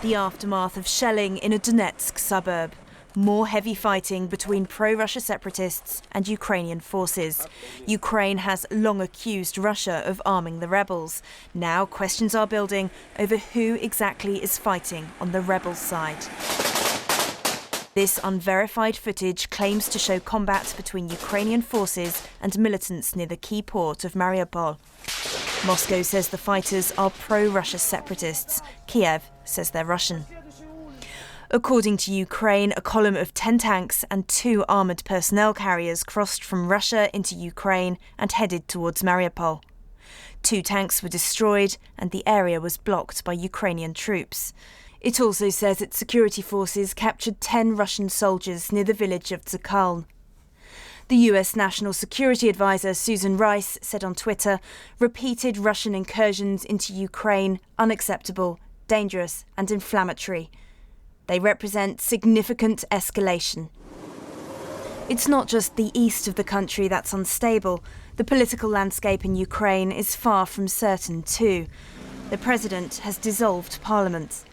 The aftermath of shelling in a Donetsk suburb. More heavy fighting between pro-Russia separatists and Ukrainian forces. Ukraine has long accused Russia of arming the rebels. Now questions are building over who exactly is fighting on the rebels' side. This unverified footage claims to show combat between Ukrainian forces and militants near the key port of Mariupol. Moscow says the fighters are pro-Russia separatists. Kiev says they're Russian. According to Ukraine, a column of 10 tanks and 2 armoured personnel carriers crossed from Russia into Ukraine and headed towards Mariupol. 2 tanks were destroyed and the area was blocked by Ukrainian troops. It also says its security forces captured 10 Russian soldiers near the village of Tzkaln. The US National Security Advisor Susan Rice said on Twitter, repeated Russian incursions into Ukraine unacceptable, dangerous and inflammatory. They represent significant escalation. It's not just the east of the country that's unstable. The political landscape in Ukraine is far from certain too. The president has dissolved parliament.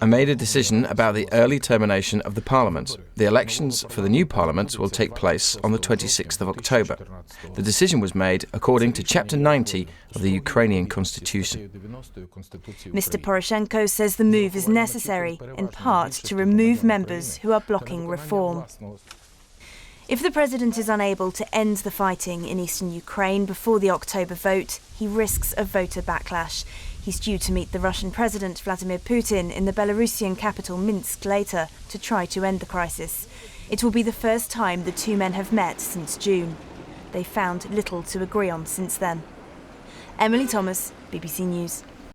I made a decision about the early termination of the parliament. The elections for the new parliament will take place on the 26th of October. The decision was made according to Chapter 90 of the Ukrainian Constitution. Mr. Poroshenko says the move is necessary, in part to remove members who are blocking reform. If the president is unable to end the fighting in eastern Ukraine before the October vote, he risks a voter backlash. He's due to meet the Russian President Vladimir Putin in the Belarusian capital Minsk later to try to end the crisis. It will be the first time the two men have met since June. They found little to agree on since then. Emily Thomas, BBC News.